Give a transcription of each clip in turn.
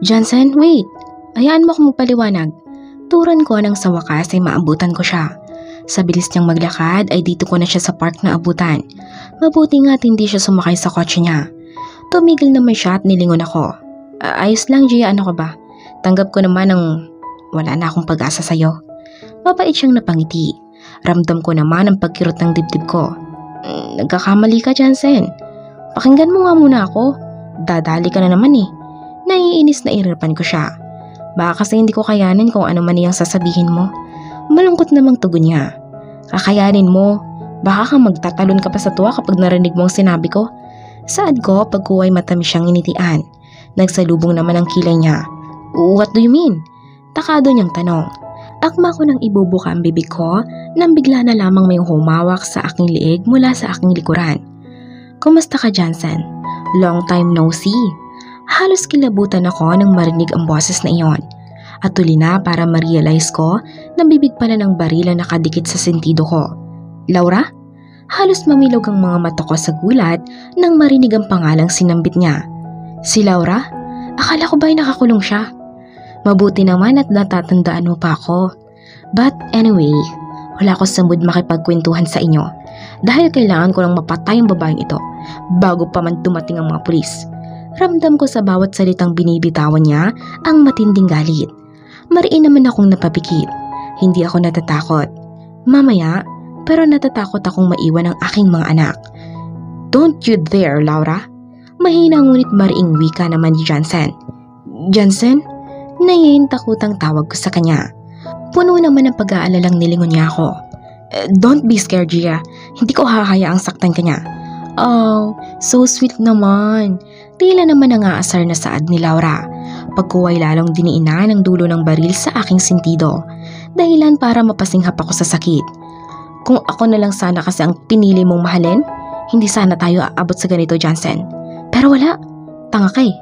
Jansen, wait! Hayaan mo akong magpaliwanag. Turan ko nang sa wakas ay maabutan ko siya. Sa bilis niyang maglakad ay dito ko na siya sa park na abutan. Mabuti nga't hindi siya sumakay sa kotse niya. Tumigil naman siya at nilingon ako. Ayos lang, Gia, ano ka ba? Tanggap ko naman ang wala na akong pag-asa sa'yo. Mabait siyang napangiti. Ramdam ko naman ang pagkirot ng dibdib ko. Nagkakamali ka, Jansen. Pakinggan mo nga muna ako. Dadali ka na naman eh. Naiinis na irirapan ko siya. Baka kasi hindi ko kayanin kung ano man iyang sasabihin mo. Malungkot namang tugon niya. Kakayanin mo. Baka kang magtatalon ka pa sa tuwa kapag narinig mo ang sinabi ko. Saad ko pagkuway matamis siyang initian. Nagsalubong naman ang kilay niya. What do you mean? Takado niyang tanong. Akma ko nang ibubuka ang bibig ko nang bigla na lamang may humawak sa aking liig mula sa aking likuran. Kumusta ka, Jansen? Long time no see. Halos kilabutan ako nang marinig ang boses na iyon. At tuli na para ma-realize ko na bibig pala ng baril ang nakadikit sa sentido ko. Laura? Halos mamilog ang mga mata ko sa gulat nang marinig ang pangalang sinambit niya. Si Laura? Akala ko ba'y nakakulong siya? Mabuti naman at natatandaan mo pa ako. But anyway, wala ko sa mood makipagkwentuhan sa inyo dahil kailangan ko lang mapatay ang babaeng ito bago pa man dumating ang mga pulis. Ramdam ko sa bawat salitang binibitawan niya ang matinding galit. Mariin naman akong napapikit. Hindi ako natatakot. Mamaya, pero natatakot akong maiwan ang aking mga anak. Don't you dare, Laura. Mahina ngunit mariing wika naman ni Jansen. Jansen? Naiintakutang tawag ko sa kanya. Puno naman ng pag-aalalang nilingon niya ako. Don't be scared, Gia. Hindi ko hahayaang saktan ka niya. Oh, so sweet naman. Tila naman nangaasar na saad ni Laura. Pagkuway lalong diniinan ang dulo ng baril sa aking sentido. Dahilan para mapasinghap ako sa sakit. Kung ako na lang sana kasi ang pinili mong mahalin, hindi sana tayo aabot sa ganito, Jansen. Pero wala. Tanga ka eh.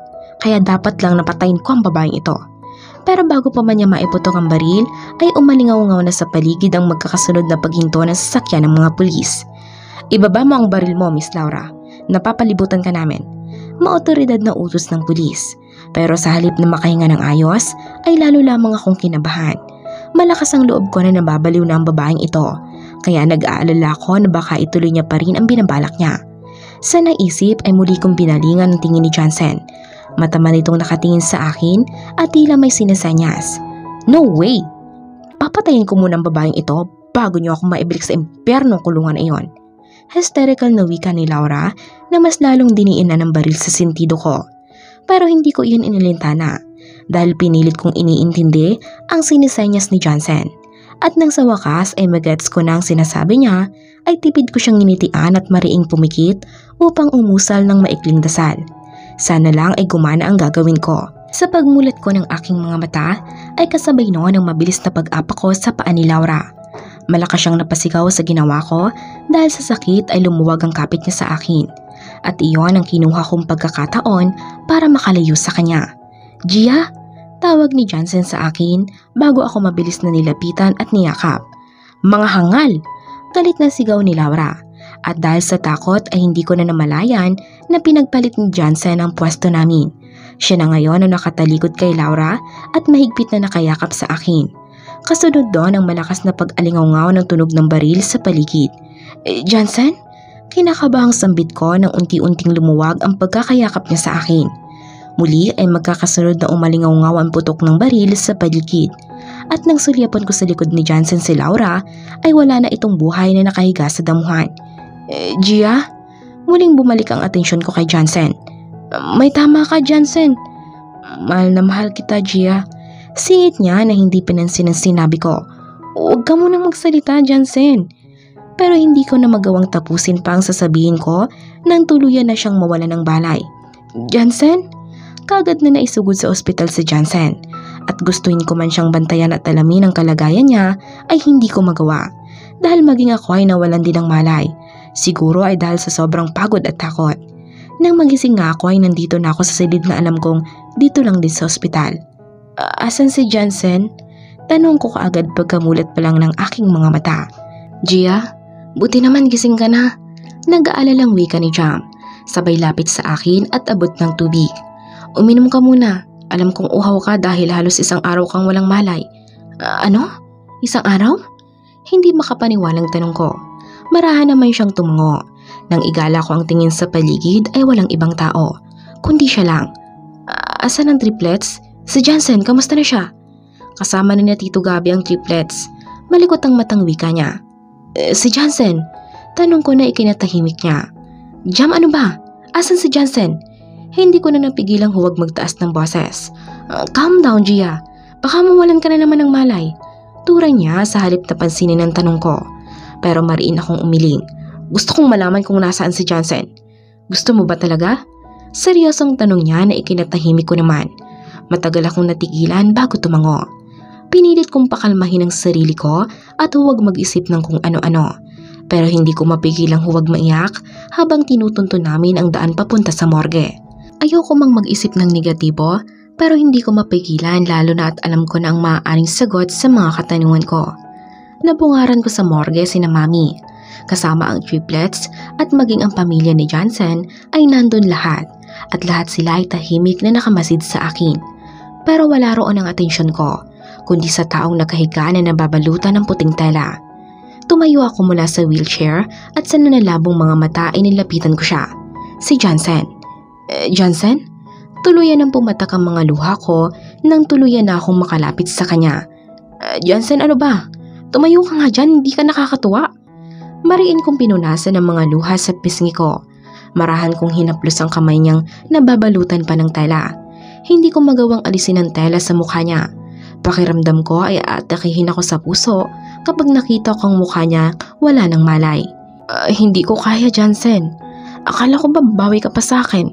Kaya dapat lang napatayin ko ang babaeng ito. Pero bago pa man niya maiputok ang baril, ay umalingaw-ngaw na sa paligid ang magkakasunod na paghinto ng sasakyan ng mga pulis. Ibaba mo ang baril mo, Miss Laura. Napapalibutan ka namin. Maotoridad na utos ng pulis. Pero sa halip na makahinga ng ayos, ay lalo lamang akong kinabahan. Malakas ang loob ko na nababaliw na ang babaeng ito. Kaya nag-aalala ko na baka ituloy niya pa rin ang binabalak niya. Sa naisip ay muli kong binalingan ang tingin ni Jansen. Mata man itong nakatingin sa akin at tila may sinesanyas. No way! Papatayin ko muna ang babaeng ito bago niyo ako maibilik sa impyernong kulungan na iyon. Hysterical na wika ni Laura na mas lalong diniinan ng baril sa sentido ko. Pero hindi ko iyon inilintana dahil pinilit kong iniintindi ang sinesenyas ni Jansen. At nang sa wakas ay magets ko na ang sinasabi niya, ay tipid ko siyang nginitian at mariing pumikit upang umusal ng maikling dasal. Sana lang ay gumana ang gagawin ko. Sa pagmulat ko ng aking mga mata ay kasabay noon ang mabilis na pag-apak ko sa paa ni Laura. Malakas siyang napasigaw sa ginawa ko dahil sa sakit ay lumuwag ang kapit niya sa akin. At iyon ang kinuha kong pagkakataon para makalayo sa kanya. Gia? Tawag ni Jansen sa akin bago ako mabilis na nilapitan at niyakap. Mga hangal! Galit na sigaw ni Laura. At dahil sa takot ay hindi ko na namalayan na pinagpalit ni Jansen ang pwesto namin. Siya na ngayon ang nakatalikod kay Laura at mahigpit na nakayakap sa akin. Kasunod doon ang malakas na pag-alingaw ng tunog ng baril sa paligid. Jansen? Kinakabahang sambit ko nang unti-unting lumuwag ang pagkakayakap niya sa akin. Muli ay magkakasunod na umalingaw ang putok ng baril sa paligid. At nang sulyapan ko sa likod ni Jansen si Laura ay wala na itong buhay na nakahiga sa damuhan. Gia? Muling bumalik ang atensyon ko kay Jansen. May tama ka, Jansen. Mahal na mahal kita, Gia. Singit niya na hindi pinansin ang sinabi ko. Huwag ka munang magsalita, Jansen. Pero hindi ko na magawang tapusin pa ang sasabihin ko nang tuluyan na siyang mawala ng balay. Jansen? Kagad na naisugod sa ospital si Jansen. At gustuin ko man siyang bantayan at alamin ang kalagayan niya ay hindi ko magawa. Dahil maging ako ay nawalan din ng malay. Siguro ay dahil sa sobrang pagod at takot. Nang magising nga ako ay nandito na ako sa silid na alam kong dito lang din sa ospital. Asan si Jansen? Tanong ko kaagad pagkamulat pa lang ng aking mga mata. Gia, buti naman gising ka na. Nag-aalalang wika ni Jam. Sabay lapit sa akin at abot ng tubig. Uminom ka muna. Alam kong uhaw ka dahil halos isang araw kang walang malay. Ano? Isang araw? Hindi makapaniwalang tanong ko. Marahan naman siyang tumungo. Nang igala ko ang tingin sa paligid ay walang ibang tao, kundi siya lang. Asan ang triplets? Si Jansen, kamusta na siya? Kasama na ni Tito Gabi ang triplets. Malikot ang matang wika niya. Si Jansen? Tanong ko na ikinatahimik niya. Jam, ano ba? Asan si Jansen? Hindi ko na napigilang huwag magtaas ng boses. Calm down, Gia. Baka mawalan ka na naman ng malay. Turan niya sa halip na pansinin ang tanong ko. Pero mariin akong umiling. Gusto kong malaman kung nasaan si Jansen. Gusto mo ba talaga? Seryosong tanong niya na ikinatahimik ko naman. Matagal akong natigilan bago tumango. Pinilit kong pakalmahin ang sarili ko at huwag mag-isip ng kung ano-ano. Pero hindi ko mapigilang huwag maiyak habang tinutunto namin ang daan papunta sa morgue. Ayoko mang mag-isip ng negatibo pero hindi ko mapigilan lalo na at alam ko na ang maaaring sagot sa mga katanungan ko. Nabungaran ko sa morgue sina Mami. Kasama ang triplets at maging ang pamilya ni Jansen ay nandun lahat at lahat sila ay tahimik na nakamasid sa akin. Pero wala roon ang atensyon ko, kundi sa taong nakahiga na nababalutan ng puting tela. Tumayo ako mula sa wheelchair at sa nanalabong mga mata ay nilapitan ko siya. Si Jansen. Jansen? Tuluyan ang pumatak ang mga luha ko nang tuluyan na akong makalapit sa kanya. Jansen, ano ba? Tumayo ka nga dyan, hindi ka nakakatuwa. Mariin kong pinunasan ang mga luha sa pisngi ko. Marahan kong hinaplos ang kamay niyang nababalutan pa ng tela. Hindi ko magawang alisin ang tela sa mukha niya. Pakiramdam ko ay aatakihin ako sa puso kapag nakita ko ang mukha niya wala ng malay. Hindi ko kaya, Jansen. Akala ko ba babawi ka pa sa akin?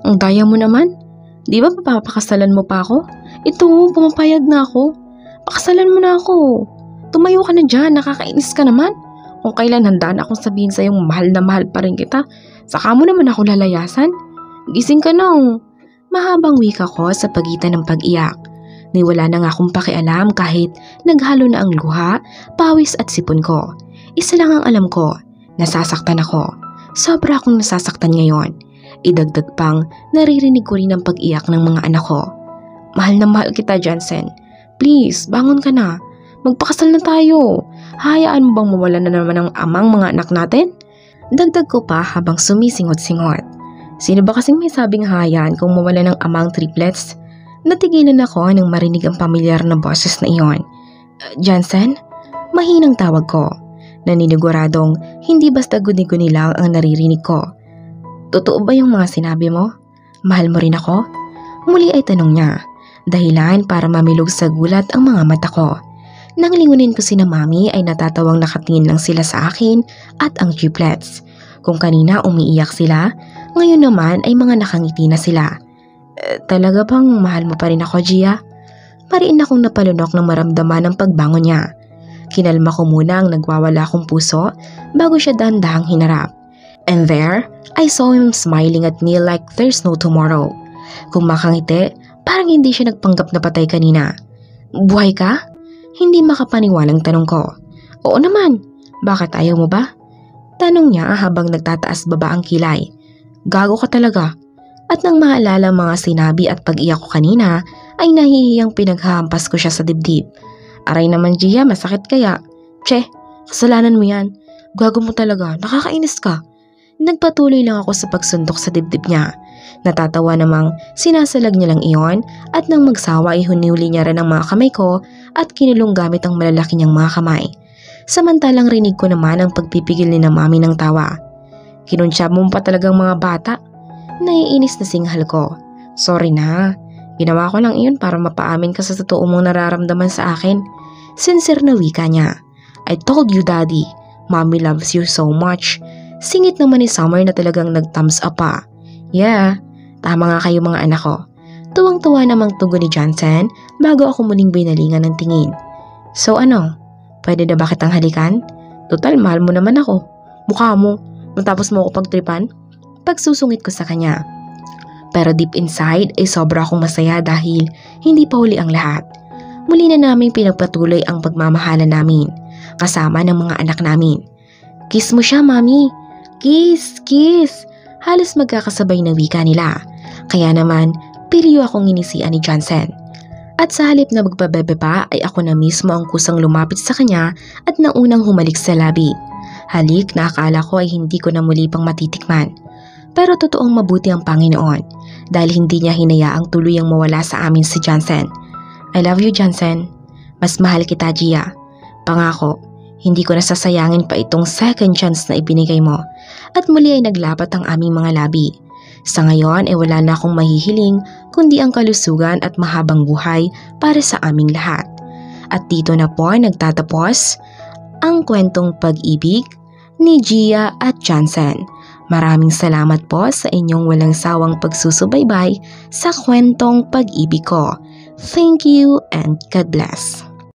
Ang daya mo naman. Di ba papakasalan mo pa ako? Ito, pumapayag na ako. Pakasalan mo na ako. Tumayo ka na dyan, nakakainis ka naman. Kung kailan handaan akong sabihin sa iyong mahal na mahal pa rin kita, saka mo naman ako lalayasan. Gising ka na. Mahabang wika ko sa pagitan ng pag-iyak. Niwala na nga akong pakialam kahit naghalo na ang luha, pawis at sipon ko. Isa lang ang alam ko, nasasaktan ako. Sobra akong nasasaktan ngayon. Idagdag pang naririnig ko rin ang pag-iyak ng mga anak ko. Mahal na mahal kita, Jansen. Please, bangon ka na. Magpakasal na tayo. Hayaan mo bang mawala na naman ang amang mga anak natin? Dagdag ko pa habang sumisingot-singot. Sino ba kasing may sabing hayaan kung mawala ng amang triplets? Natigilan ako nang marinig ang pamilyar na boses na iyon. Jansen? Mahinang tawag ko. Naniniguradong hindi basta guni-guni lang ang naririnig ko. Totoo ba yung mga sinabi mo? Mahal mo rin ako? Muli ay tanong niya. Dahilan para mamilog sa gulat ang mga mata ko. Nang lingunin ko sina Mami ay natatawang nakatingin lang sila sa akin at ang triplets. Kung kanina umiiyak sila, ngayon naman ay mga nakangiti na sila. Talaga bang mahal mo pa rin ako, Gia? Mariin akong napalunok nang maramdaman ang pagbangon niya. Kinalma ko muna ang nagwawala kong puso bago siya dahan-dahang hinarap. And there, I saw him smiling at me like there's no tomorrow. Kung makangiti, parang hindi siya nagpanggap na patay kanina. Buhay ka? Hindi makapaniwalang tanong ko. Oo naman, bakit ayaw mo ba? Tanong niya habang nagtataas baba ang kilay. Gago ka talaga. At nang maalala mga sinabi at pag-iyak ko kanina, ay nahihiyang pinaghahampas ko siya sa dibdib. Aray naman, Gia, masakit kaya? Che, kasalanan mo yan. Gago mo talaga, nakakainis ka. Nagpatuloy lang ako sa pagsundok sa dibdib niya. Natatawa namang sinasalag niya lang iyon at nang magsawa ay hunuli niya rin ang mga kamay ko at kinulong gamit ang malalaki niyang mga kamay. Samantalang rinig ko naman ang pagpipigil ni na Mami ng tawa. Kinunsya mo pa talagang mga bata. Naiinis na singhal ko. Sorry na. Ginawa ko lang iyon para mapaamin ka sa totoo mong nararamdaman sa akin. Sincere na wika niya. I told you, Daddy. Mommy loves you so much. Singit naman ni Summer na talagang nag-thumbs up pa. Yeah, tama nga kayo mga anak ko. Tuwang-tuwa namang tugon ni Jansen bago ako muling binalingan ng tingin. So ano, pwede na ba kitang halikan? Total, mahal mo naman ako. Mukha mo, matapos mo ako pagtripan? Pagsusungit ko sa kanya. Pero deep inside ay sobra akong masaya dahil hindi pa huli ang lahat. Muli na naming pinagpatuloy ang pagmamahalan namin, kasama ng mga anak namin. Kiss mo siya, Mami. Kiss, kiss. Halos magkakasabay na wika nila. Kaya naman, Napiliw akong inisian ni Johnson. At sa halip na magpabebe pa ay ako na mismo ang kusang lumapit sa kanya at naunang humalik sa labi. Halik na akala ko ay hindi ko na muli pang matitikman. Pero totoong mabuti ang Panginoon dahil hindi niya hinayaang tuluyang mawala sa amin si Johnson. I love you, Johnson. Mas mahal kita, Gia. Pangako, hindi ko nasasayangin pa itong second chance na ibinigay mo. At muli ay naglapat ang aming mga labi. Sa ngayon ay wala na akong mahihiling kundi ang kalusugan at mahabang buhay para sa aming lahat. At dito na po nagtatapos ang kwentong pag-ibig ni Gia at Johnson. Maraming salamat po sa inyong walang sawang pagsusubaybay sa kwentong pag-ibig ko. Thank you and God bless.